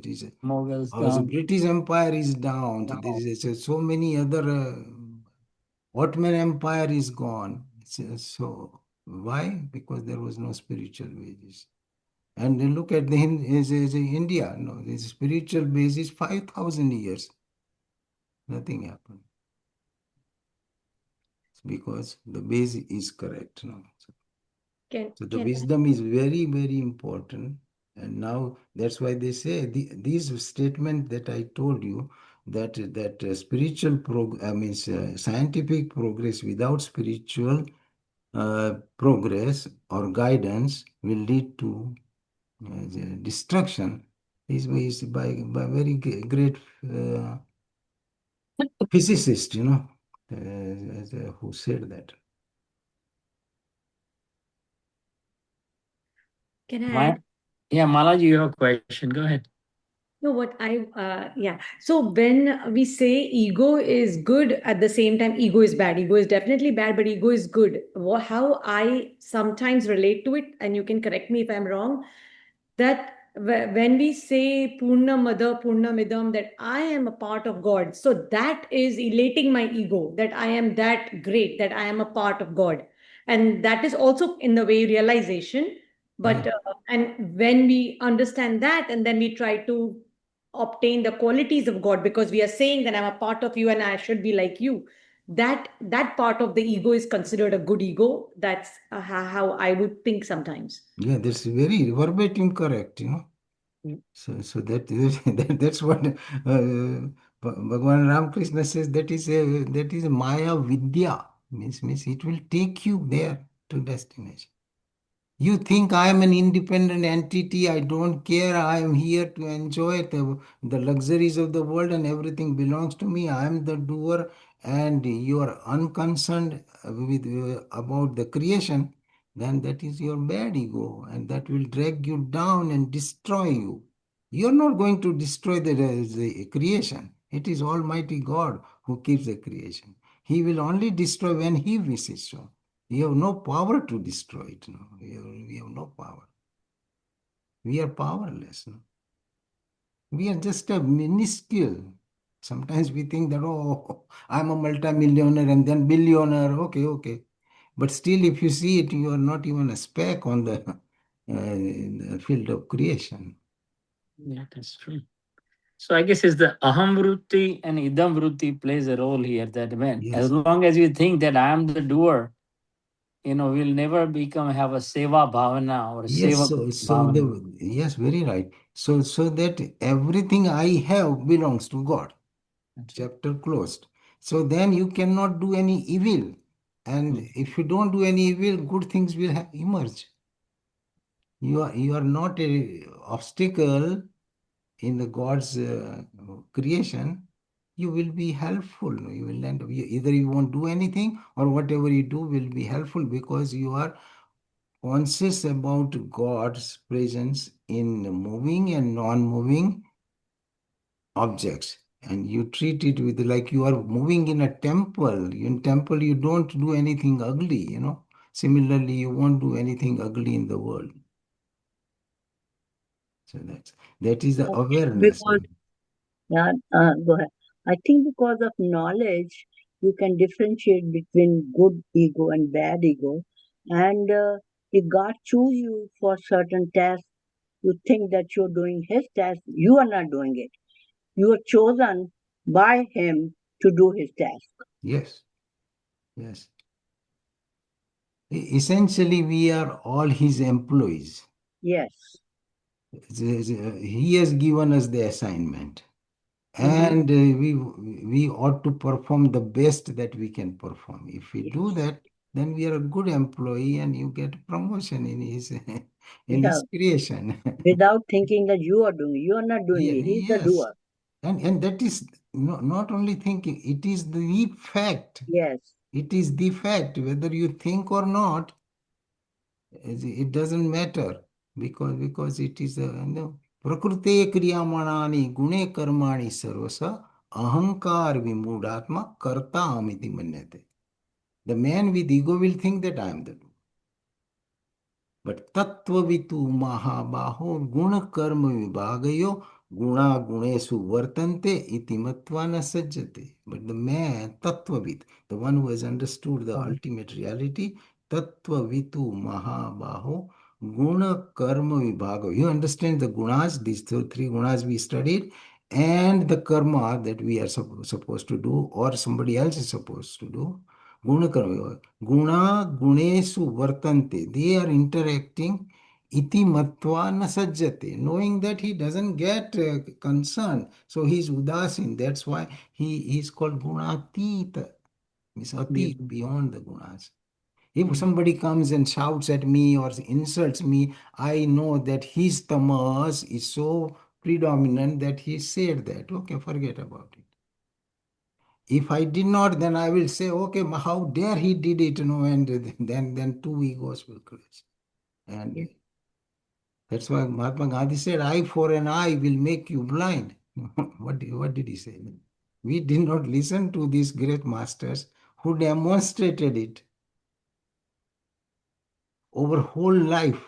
is Mughals the gone. British Empire is down. There is so many other. Ottoman Empire is gone. So why? Because there was no spiritual basis. And then look at is India. No, the spiritual basis 5,000 years. Nothing happened. It's because the base is correct. No? Can So the can wisdom is very, very important. And now that's why they say these statement that I told you that spiritual scientific progress without spiritual progress or guidance will lead to the destruction is by very great uh, physicist, who said that. can I My, add? yeah, Malaji, you have a question. Go ahead. No, what I yeah. So when we say ego is good, at the same time ego is bad. Ego is definitely bad, but ego is good. How I sometimes relate to it, and you can correct me if I'm wrong, that when we say Purna Mada Purna Midam, that I am a part of God, so that is elating my ego, that I am that great, that I am a part of God. And that is also in the way realization. But Yeah. and when we understand that, and then we try to obtain the qualities of God, because we are saying that I'm a part of you and I should be like you, that part of the ego is considered a good ego. That's how I would think sometimes. Yeah, that's very verbatim correct. So that's what Bhagwan Ramakrishna says. That is Maya Vidya. Means it will take you there to destination. You think I am an independent entity, I don't care, I am here to enjoy the luxuries of the world and everything belongs to me, I am the doer, and you are unconcerned about the creation, then that is your bad ego and that will drag you down and destroy you. You are not going to destroy the creation. It is Almighty God who keeps the creation. He will only destroy when He wishes so. You have no power to destroy it. No? We have no power. We are powerless. No? We are just a minuscule. Sometimes we think that, oh, I'm a multimillionaire and then billionaire. Okay, okay. But still, if you see it, you are not even a speck on in the field of creation. Yeah, that's true. So I guess it's the aham vritti and idam vritti plays a role here. That when as Yes. long as you think that I am the doer, we'll never become have a seva bhavana or a Yes, seva so bhavana. yes, very right. So that everything I have belongs to God. That's right. Chapter closed. So then you cannot do any evil. And Mm. if you don't do any evil, good things will emerge. You are not a obstacle in the God's creation. You will be helpful. You will end up, either you won't do anything or whatever you do will be helpful because you are conscious about God's presence in moving and non-moving objects, and you treat it with like you are moving in a temple. In temple you don't do anything ugly. Similarly, you won't do anything ugly in the world. So that is the I think awareness. because, yeah, go ahead. I think because of knowledge, you can differentiate between good ego and bad ego. And If God choose you for certain task, you think that you're doing His task, you are not doing it. You are chosen by Him to do His task. Yes, yes. Essentially, we are all His employees. Yes. He has given us the assignment. Mhm. And we ought to perform the best that we can perform. If we do that, then we are a good employee, and you get promotion in his in Yeah. his creation. Without thinking that you are doing it. You are not doing it. He's the Yes, doer. and that is not only thinking; it is the fact. Yes. It is the fact, whether you think or not. It doesn't matter, because it is prakrute kriyamanani gune karmani sarvasa ahankar vimudatma karta amiti manyate. The man with ego will think that I am the doer. But tattvavitu mahabaho guna karma vibhagayo guna gunesu vartante iti matva na sajjate. But the man, tattvavit, the one who has understood the ultimate reality, tattvavitu mahabaho guna karma vibhagayo. You understand the gunas, these three gunas we studied, and the karma that we are supposed to do, or somebody else is supposed to do. Gunakarma. Guna gunesu vartante. They are interacting. Iti matva na sajjate. Knowing that he doesn't get concerned. So he is udasin. That's why he is called gunatita. Means atit, beyond the gunas. If somebody comes and shouts at me or insults me, I know that his tamas is so predominant that he said that. Okay, forget about it. If I did not, then I will say, okay, how dare he did it, and then two egos will clash. And that's why Mahatma Gandhi said, eye for an eye will make you blind. What did he say? We did not listen to these great masters who demonstrated it over whole life.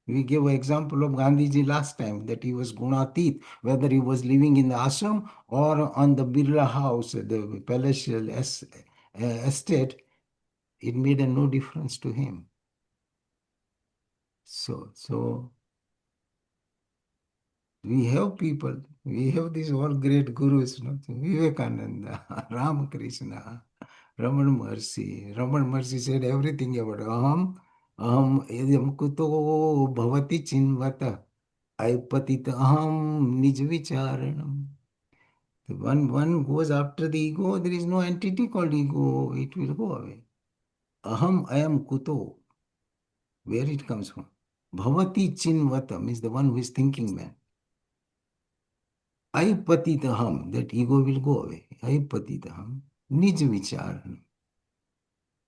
We gave an example of Gandhiji last time, that he was Gunatit, whether he was living in the ashram or on the Birla house, the palatial estate. It made no difference to him. So we have people, we have these all great gurus, Vivekananda, Ramakrishna, Raman Mercy. Raman Mercy said everything about aham edam kuto bhavati chinvata, aipatita aham nij vicharanam. One goes after the ego, there is no entity called ego, it will go away. Aham ayam kuto, where it comes from. Bhavati chinvata means the one who is thinking man. Aipatitaham, that ego will go away. Aipatitaham, nij vicharan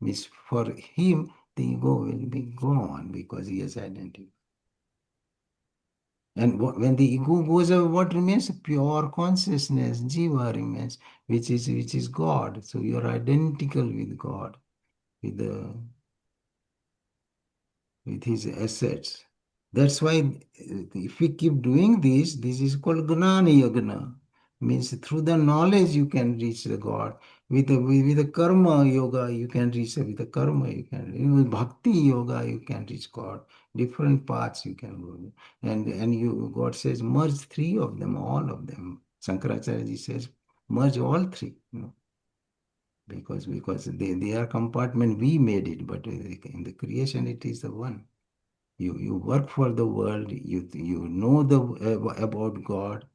means for him the ego will be gone because he has identity. And when the ego goes away, what remains? Pure consciousness, jiva remains, which is God. So you are identical with God, with his assets. That's why if we keep doing this is called Gnana Yagna. Means through the knowledge you can reach the God. With the karma yoga you can reach, with the karma you can, with bhakti yoga you can reach God. Different paths you can go. And you, God says, merge three of them, all of them. Shankaracharya ji says, merge all three. Because they are compartment, we made it, but in the creation it is the one. You work for the world, you know about God,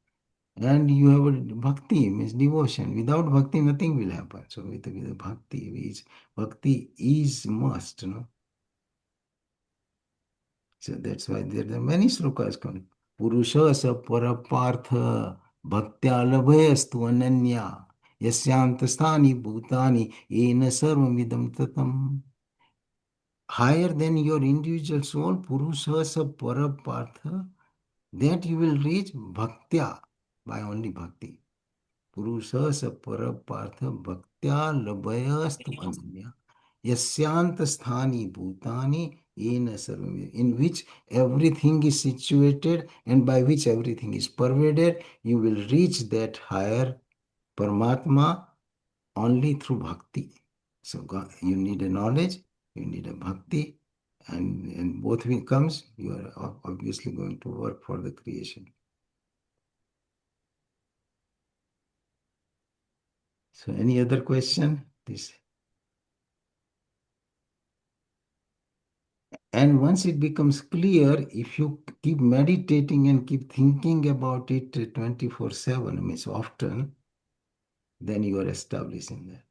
and you have a bhakti, means devotion. Without bhakti, nothing will happen. So with the bhakti is must, So that's why there are many slokas come. Purusha sa parapartha bhaktya labhayastu ananya yasyantastani bhutani ena sarvamidam tatam. Higher than your individual soul, Purusha sa parapartha, that you will reach bhaktya, by only bhakti. Purusha sa parapartha bhaktya labhayastu ananya yasyanta sthani bhutani ena sarvami, in which everything is situated and by which everything is pervaded. You will reach that higher Paramatma only through bhakti. So God, you need a knowledge, you need a bhakti, and both comes, you are obviously going to work for the creation. So any other question? This. And once it becomes clear, if you keep meditating and keep thinking about it 24/7, means often, then you are establishing that.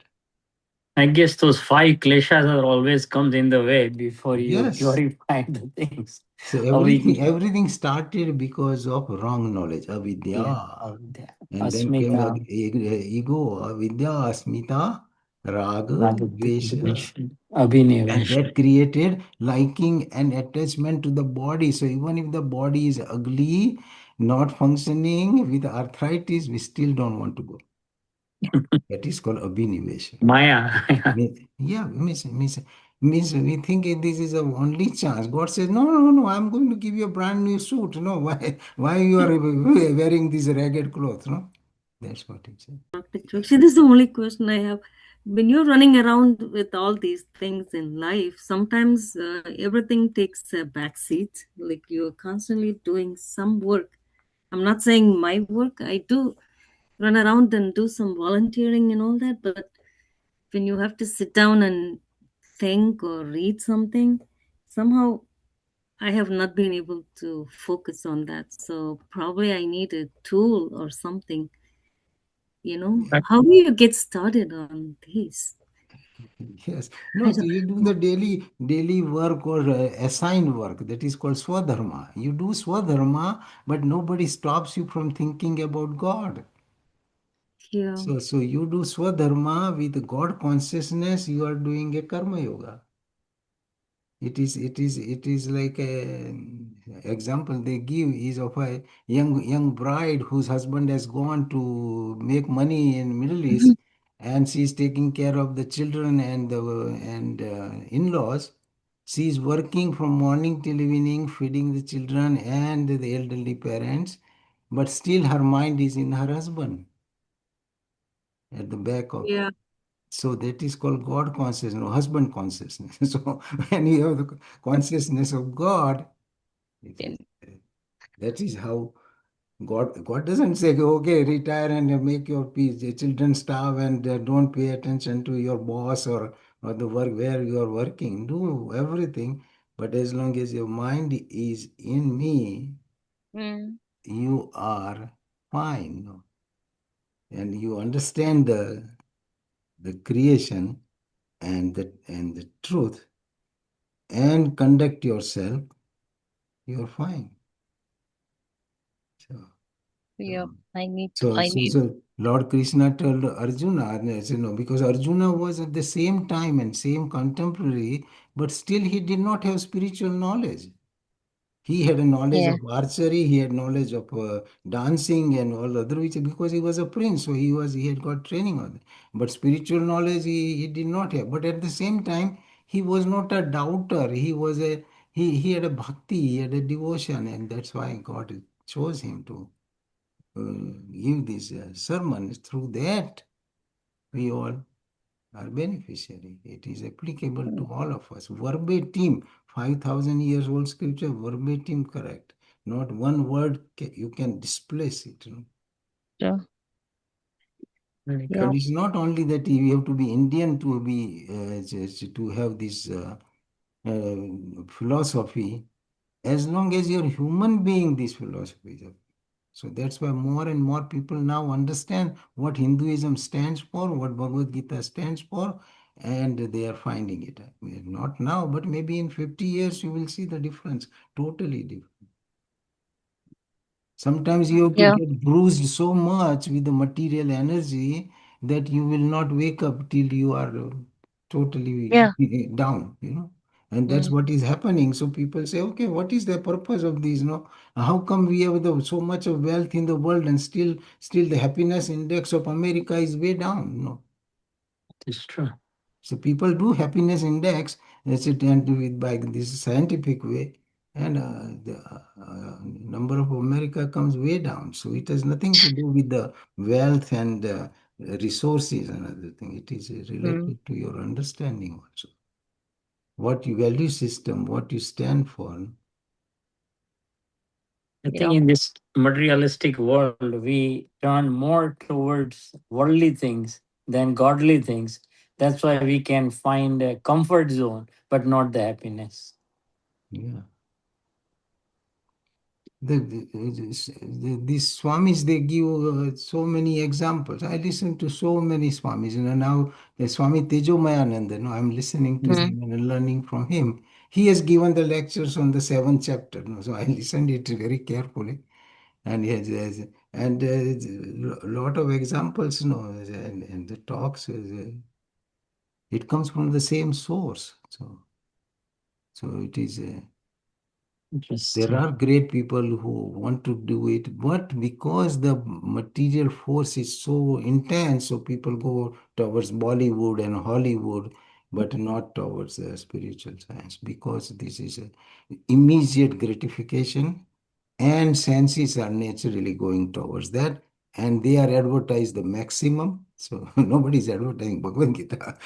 I guess those five kleshas are always comes in the way before you Yes. purify the things. So Avi- everything started because of wrong knowledge, yeah, avidya. avidya, And then came asmita, ego, avidya, asmita, raga, dvesha. ragadvesha, And abhinivesha. that created liking and attachment to the body. So even if the body is ugly, not functioning with arthritis, we still don't want to go. That is called abhinivesha. Maya. Yeah, means we think this is a only chance. God says, no, no, no, I'm going to give you a brand new suit. No, why you are wearing these ragged clothes? No, that's what it says. Actually, this is the only question I have. When you're running around with all these things in life, sometimes everything takes a backseat. Like you're constantly doing some work. I'm not saying my work. I do run around and do some volunteering and all that. But when you have to sit down and think or read something, somehow I have not been able to focus on that. So probably I need a tool or something. How do you get started on this? Yes. I No, so don't you do the daily work or assigned work. That is called swadharma. You do swadharma, but nobody stops you from thinking about God. Yeah. So you do swadharma with God consciousness, you are doing a karma yoga. It is like a example they give is of a young bride whose husband has gone to make money in Middle East, and she is taking care of the children and the and in-laws. She is working from morning till evening, feeding the children and the elderly parents, but still her mind is in her husband at the back of. Yeah. So that is called God consciousness, no, husband consciousness. So when you have the consciousness of God, it is, that is how God doesn't say, okay, retire and make your peace. The children starve and don't pay attention to your boss or the work where you are working. Do everything, but as long as your mind is in me, you are fine. No? And you understand the creation and the truth and conduct yourself, you're fine. So, Yeah. I need to. so Lord Krishna told Arjuna, because Arjuna was at the same time and same contemporary, but still he did not have spiritual knowledge. He had a knowledge of archery, he had knowledge of dancing and all other which because he was a prince, so he had got training on it. But spiritual knowledge he did not have. But at the same time, he was not a doubter. He had a bhakti, he had a devotion, and that's why God chose him to give this sermon. Through that, we all are beneficiary. It is applicable to all of us. Verbatim, 5,000 years old scripture, verbatim correct. Not one word you can displace it. Yeah. And it's not only that you have to be Indian to be to have this philosophy. As long as you're human being, this philosophy is. So that's why more and more people now understand what Hinduism stands for, what Bhagwad Gita stands for, and they are finding it. Not now, but maybe in 50 years you will see the difference, totally different. Sometimes you have to get bruised so much with the material energy that you will not wake up till you are totally down. And that's what is happening. So people say, okay, what is the purpose of this? How come we have so much of wealth in the world and still the happiness index of America is way down? It's true. So people do happiness index, that's it, and with by this scientific way, and the number of America comes way down. So it has nothing to do with the wealth and resources and other thing. It is related to your understanding also. what you value system, what you stand for. I think in this materialistic world, we turn more towards worldly things than godly things. That's why we can find a comfort zone, but not the happiness. Yeah. These swamis, they give so many examples. I listen to so many swamis. Now the Swami Tejomayananda, I'm listening to him and learning from him. He has given the lectures on the seventh chapter. So I listened it very carefully. And and a lot of examples, and the talks, it comes from the same source. So it is. There Interesting. are great people who want to do it, but because the material force is so intense, so people go towards Bollywood and Hollywood, but not towards spiritual science, because this is a immediate gratification and senses are naturally going towards that, and they are advertised the maximum. So nobody is advertising Bhagavad Gita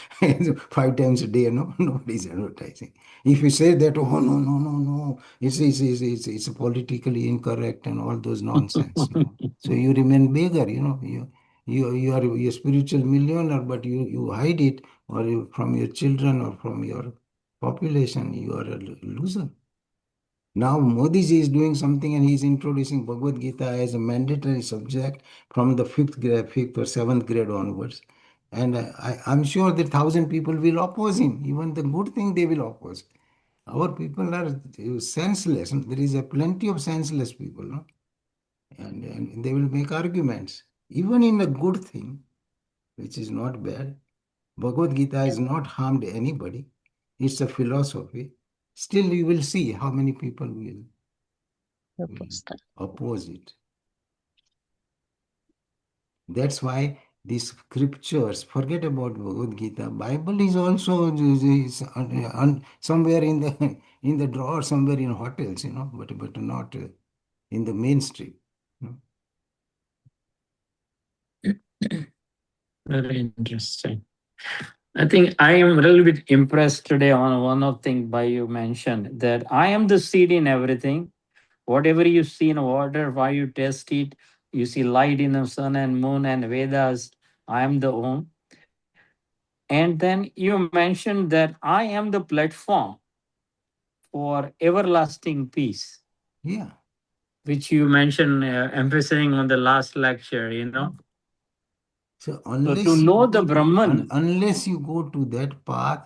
5 times a day. No, nobody is advertising. If you say that, oh no, no, no, no, it's politically incorrect and all those nonsense. So you remain beggar. You are a spiritual millionaire, but you hide it, or from your children or from your population, you are a loser. Now Modi ji is doing something and he is introducing Bhagavad Gita as a mandatory subject from the fifth or seventh grade onwards. And I'm sure that 1,000 people will oppose him. Even the good thing they will oppose. Our people are senseless. There is a plenty of senseless people, no? And they will make arguments. Even in a good thing, which is not bad, Bhagavad Gita has not harmed anybody. It's a philosophy. Still, you will see how many people will oppose it. That's why these scriptures, forget about Bhagavad Gita. Bible is also somewhere in the in the drawer, somewhere in hotels, but not in the mainstream. Very interesting. I think I am a little bit impressed today on one of thing by you mentioned that I am the seed in everything. Whatever you see in water, why you test it, you see light in the sun and moon and Vedas, I am the one. And then you mentioned that I am the platform for everlasting peace. Yeah. Which you mentioned, emphasizing on the last lecture. So So to know the Brahman. unless you go to that path,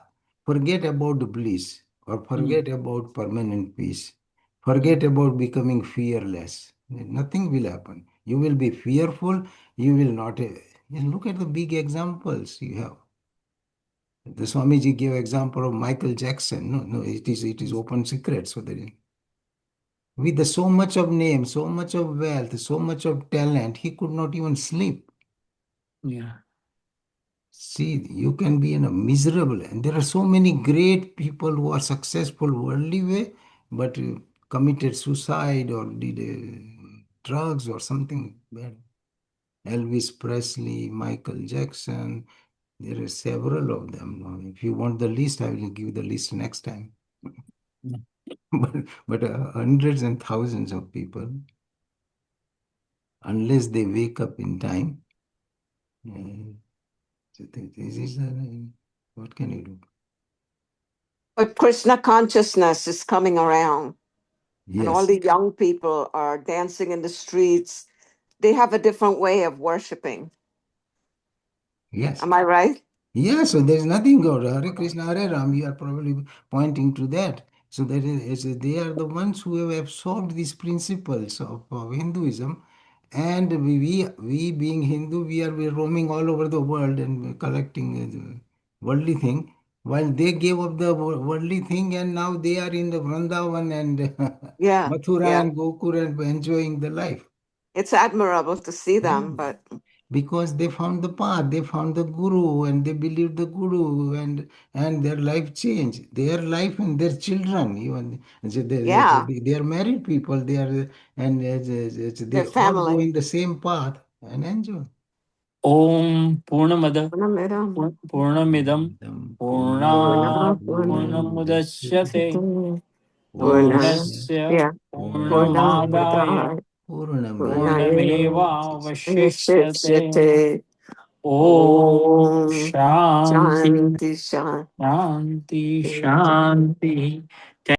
forget about the bliss or forget about permanent peace. Forget about becoming fearless. Nothing will happen. You will be fearful. You will not. Look at the big examples you have. The Swamiji gave example of Michael Jackson. No, it is open secret. So that with so much of name, so much of wealth, so much of talent, he could not even sleep. Yeah. See, you can be in a miserable, and there are so many great people who are successful worldly way, but committed suicide or did drugs or something bad. Elvis Presley, Michael Jackson, there are several of them. Now, if you want the list, I will give the list next time. but hundreds and thousands of people, unless they wake up in time, so this is what can you do? But Krishna consciousness is coming around, and all Yes, the young people are dancing in the streets. They have a different way of worshiping. yes. Am I right? Yeah, so there's nothing God. Hare Krishna, Hare Ram, you are probably pointing to that. So that they are the ones who have absorbed these principles of Hinduism. And we being Hindu, we're roaming all over the world and collecting worldly thing. While they gave up the worldly thing and now they are in the Vrindavan and Yeah, Mathura yeah. and Gokul and enjoying the life. It's admirable to see Yeah. them, but Because they found the path, they found the guru, and they believed the guru, and their life changed. Their life and their children, even yeah, they are married people. They are and they their all go family. in the same path and enjoy. Om Purnamada Purnamidam Purnamidam Purnat Purnamudachyate Purnasya Purnasya Purnamadaya Purnamudaya Purnameva Vashishyate. Vashishyate. Om Om Shanti Shanti Shanti. Shanti Shanti.